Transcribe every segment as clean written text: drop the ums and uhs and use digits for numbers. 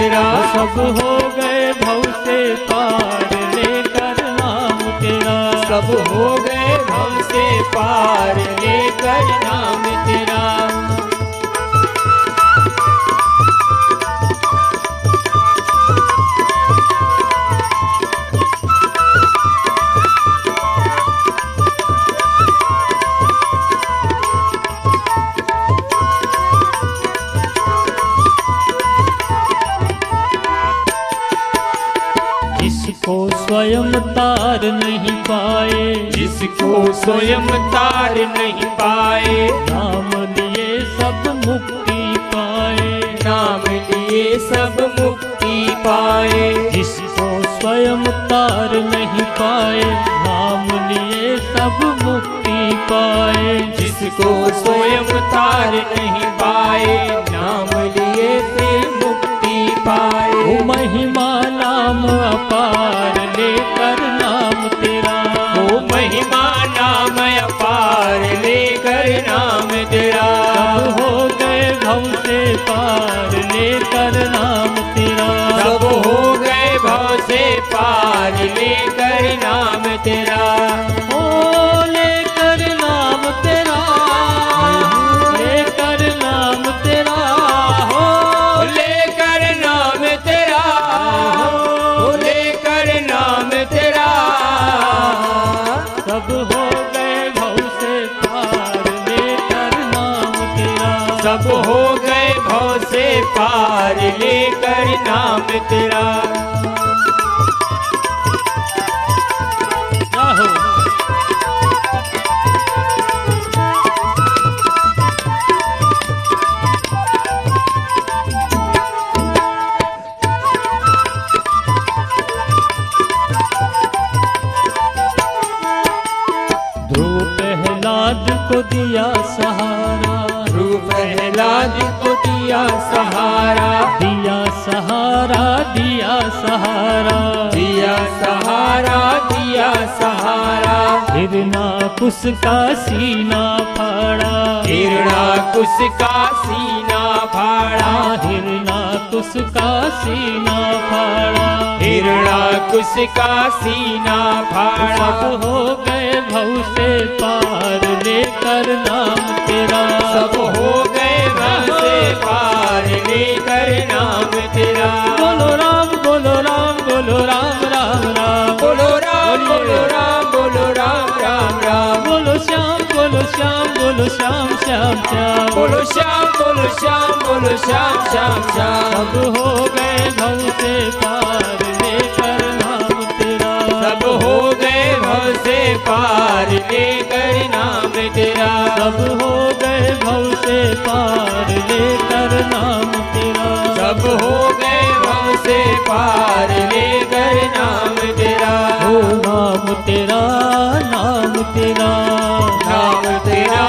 तेरा। सब हो गए भव से पार लेकर नाम तेरा। सब हो गए भव से पार लेकर नाम तेरा। जिसको स्वयं तार नहीं पाए, जिसको स्वयं तार नहीं पाए, नाम लिए सब मुक्ति पाए। नाम लिए सब मुक्ति पाए। जिसको स्वयं तार नहीं पाए, नाम लिए सब मुक्ति पाए। जिसको स्वयं तार नहीं पाए, नाम लिए फिर मुक्ति पाए। वो महिमा नाम अपार लेकर नाम तेरा। वो महिमा नाम अपार लेकर नाम तेरा। सब हो गए भव से पार लेकर नाम तेरा। सब हो गए भव से पार लेकर नाम तेरा। ओ लेकर नाम तेरा, लेकर नाम तेरा, हो लेकर नाम तेरा, लेकर नाम तेरा। सब हो गए भव से पार लेकर नाम तेरा। सब हो गए भव से पार लेकर नाम तेरा। जाहो ध्रुव प्रहलाद को दिया सहारा। ध्रुव प्रहलाद को दिया सहारा। दिया सहारा, दिया सहारा, दिया सहारा, दिया सहारा। हिरणाकुश का सीना फाड़ा। हिरणाकुश का सीना फाड़ा। हिरणाकुश का सीना फाड़ा। हिरणाकुश का सीना फाड़ा। सब हो गए भव से पार लेकर नाम तेरा। सब हो गए भव से पार लेकर नाम तेरा। बोलो राम, बोलो राम, बोलो राम, राम राम। बोलो राम, बोलो राम, बोलो राम, राम राम। बोलो श्याम, बोलो श्याम, बोलो श्याम, श्याम श्याम। बोलो श्याम, बोलो श्याम, बोलो श्याम, श्याम श्याम। सब हो गए भव से पार लेकर नाम तेरा। सब हो गए भव से पार लेकर नाम तेरा। सब हो गए भव से पार लेकर नाम तेरा। सब हो गए भव से पार लेकर नाम तेरा। ओ नाम तेरा, नाम तेरा, नाम तेरा,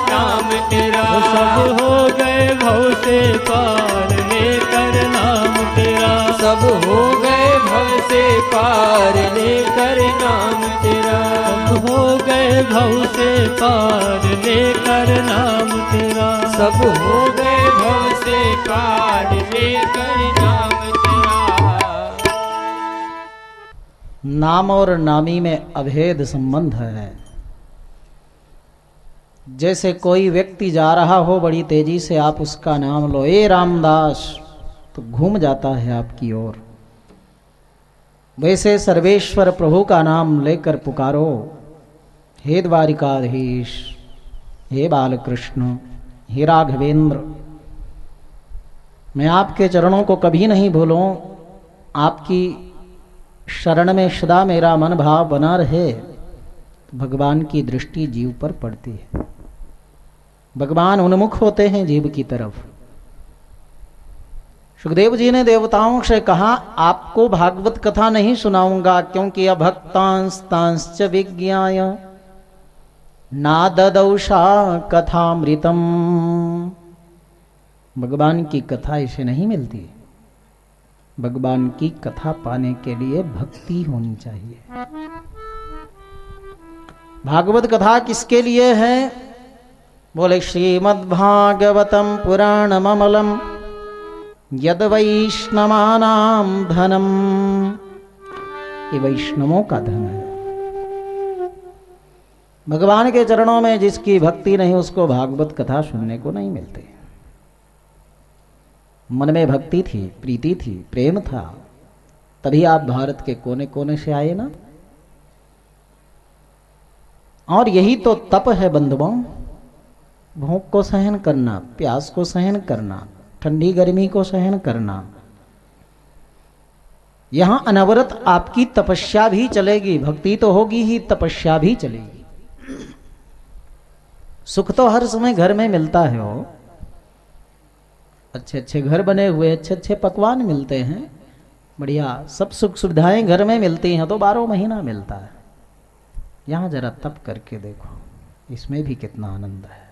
नाम तेरा। सब हो गए भव से पार लेकर नाम तेरा। सब हो गए भव से पार लेकर नाम तेरा। सब हो गए भव से पार लेकर नाम तेरा। सब हो गए भव से पार लेकर नाम तेरा। नाम और नामी में अभेद संबंध है। जैसे कोई व्यक्ति जा रहा हो बड़ी तेजी से, आप उसका नाम लो, ए रामदास, तो घूम जाता है आपकी ओर। वैसे सर्वेश्वर प्रभु का नाम लेकर पुकारो, हे द्वारिकाधीश, हे बालकृष्ण, हे राघवेंद्र, मैं आपके चरणों को कभी नहीं भूलूं। आपकी शरण में सदा मेरा मन भाव बना रहे। भगवान की दृष्टि जीव पर पड़ती है। भगवान उन्मुख होते हैं जीव की तरफ। सुखदेव जी ने देवताओं से कहा, आपको भागवत कथा नहीं सुनाऊंगा, क्योंकि अभक्तांस्तांश्च विज्ञाय नाददौषा कथामृतम। भगवान की कथा इसे नहीं मिलती। भगवान की कथा पाने के लिए भक्ति होनी चाहिए। भागवत कथा किसके लिए है? बोले श्रीमद्भागवतम पुराणममलम यद वैष्णवानां धनम, ये वैष्णवों का धन है। भगवान के चरणों में जिसकी भक्ति नहीं उसको भागवत कथा सुनने को नहीं मिलती। मन में भक्ति थी, प्रीति थी, प्रेम था, तभी आप भारत के कोने कोने से आए ना। और यही तो तप है बंधुओं, भूख को सहन करना, प्यास को सहन करना, ठंडी गर्मी को सहन करना। यहां अनवरत आपकी तपस्या भी चलेगी, भक्ति तो होगी ही, तपस्या भी चलेगी। सुख तो हर समय घर में मिलता है, हो अच्छे अच्छे घर बने हुए, अच्छे अच्छे पकवान मिलते हैं, बढ़िया सब सुख सुविधाएं घर में मिलती हैं, तो 12 महीना मिलता है। यहां जरा तप करके देखो, इसमें भी कितना आनंद है।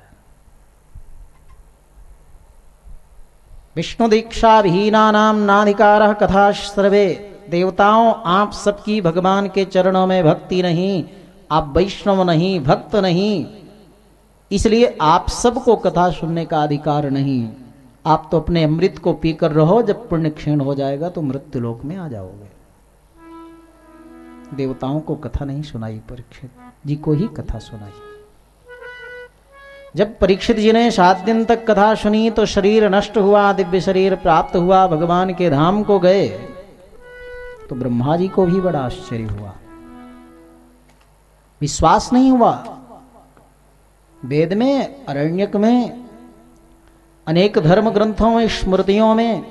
विष्णु दीक्षा विहीनानां नाधिकारः कथा सर्वे। देवताओं, आप सबकी भगवान के चरणों में भक्ति नहीं, आप वैष्णव नहीं, भक्त नहीं, इसलिए आप सबको कथा सुनने का अधिकार नहीं। आप तो अपने अमृत को पीकर रहो, जब पुण्य क्षीण हो जाएगा तो मृत्यु लोक में आ जाओगे। देवताओं को कथा नहीं सुनाई, परीक्षित जी को ही कथा सुनाई। जब परीक्षित जी ने 7 दिन तक कथा सुनी तो शरीर नष्ट हुआ, दिव्य शरीर प्राप्त हुआ, भगवान के धाम को गए, तो ब्रह्मा जी को भी बड़ा आश्चर्य हुआ, विश्वास नहीं हुआ। वेद में, अरण्यक में, अनेक धर्म ग्रंथों में, स्मृतियों में,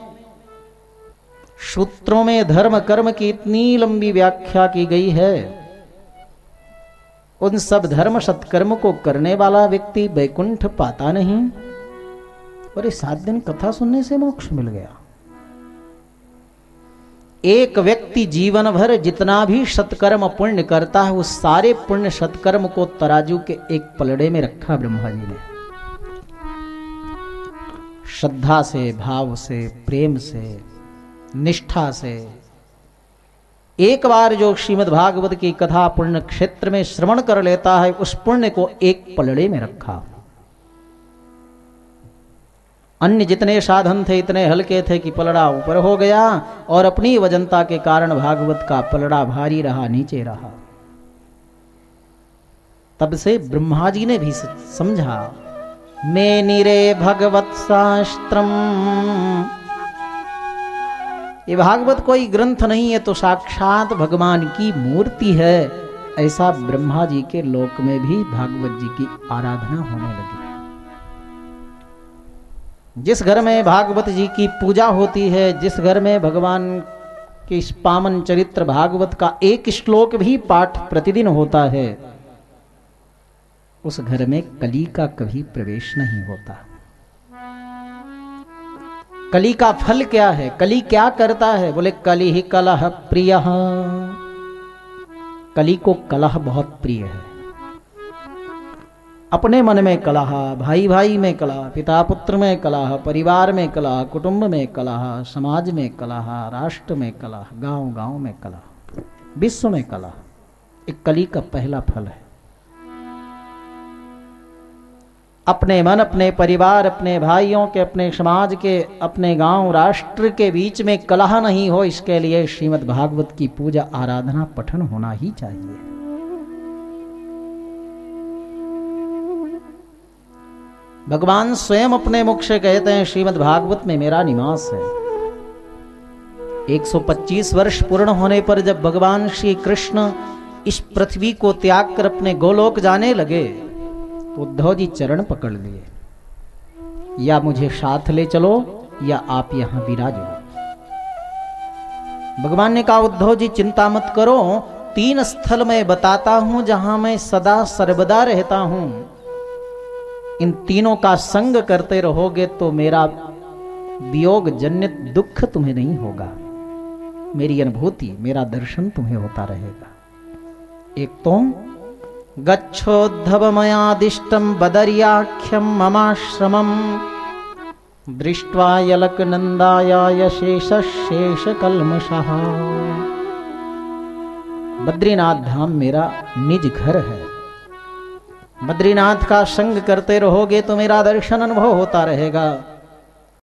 सूत्रों में धर्म कर्म की इतनी लंबी व्याख्या की गई है। उन सब धर्म सत्कर्म को करने वाला व्यक्ति वैकुंठ पाता नहीं, और ये 7 दिन कथा सुनने से मोक्ष मिल गया। एक व्यक्ति जीवन भर जितना भी सत्कर्म पुण्य करता है, उस सारे पुण्य सत्कर्म को तराजू के एक पलड़े में रखा ब्रह्मा जी ने। श्रद्धा से, भाव से, प्रेम से, निष्ठा से एक बार जो श्रीमद् भागवत की कथा पुण्य क्षेत्र में श्रवण कर लेता है, उस पुण्य को एक पलड़े में रखा। अन्य जितने साधन थे इतने हल्के थे कि पलड़ा ऊपर हो गया, और अपनी वजनता के कारण भागवत का पलड़ा भारी रहा, नीचे रहा। तब से ब्रह्मा जी ने भी समझा, मैं निरे भगवत शास्त्रम, ये भागवत कोई ग्रंथ नहीं है, तो साक्षात भगवान की मूर्ति है। ऐसा ब्रह्मा जी के लोक में भी भागवत जी की आराधना होने लगी। जिस घर में भागवत जी की पूजा होती है, जिस घर में भगवान के इस पावन चरित्र भागवत का एक श्लोक भी पाठ प्रतिदिन होता है, उस घर में कली का कभी प्रवेश नहीं होता। कली का फल क्या है? कली क्या करता है? बोले कली ही कलह प्रिय। कली को कलह बहुत प्रिय है। अपने मन में कलह, भाई भाई में कलह, पिता पुत्र में कलह, परिवार में कलह, कुटुंब में कलह, समाज में कलह, राष्ट्र में कलह, गांव गांव में कलह, विश्व में कलह, एक कली का पहला फल है। अपने मन, अपने परिवार, अपने भाइयों के, अपने समाज के, अपने गांव राष्ट्र के बीच में कलह नहीं हो, इसके लिए श्रीमद् भागवत की पूजा आराधना पठन होना ही चाहिए। भगवान स्वयं अपने मुख से कहते हैं, श्रीमद् भागवत में मेरा निवास है। 125 वर्ष पूर्ण होने पर जब भगवान श्री कृष्ण इस पृथ्वी को त्याग कर अपने गोलोक जाने लगे, तो उद्धव जी चरण पकड़ लिए, या मुझे साथ ले चलो या आप यहां विराजो। भगवान ने कहा, उद्धव जी चिंता मत करो, 3 स्थल मैं बताता हूं जहां मैं सदा सर्वदा रहता हूं। इन तीनों का संग करते रहोगे तो मेरा वियोग जनित दुख तुम्हें नहीं होगा, मेरी अनुभूति, मेरा दर्शन तुम्हें होता रहेगा। एक तो गच्छोद्धव मयादिष्टम बदर्याख्यम ममाश्रमम दृष्ट्वा यलक नंदाय शेष शेष कल्मषः। बद्रीनाथ धाम मेरा निज घर है। बद्रीनाथ का संग करते रहोगे तो मेरा दर्शन अनुभव होता रहेगा।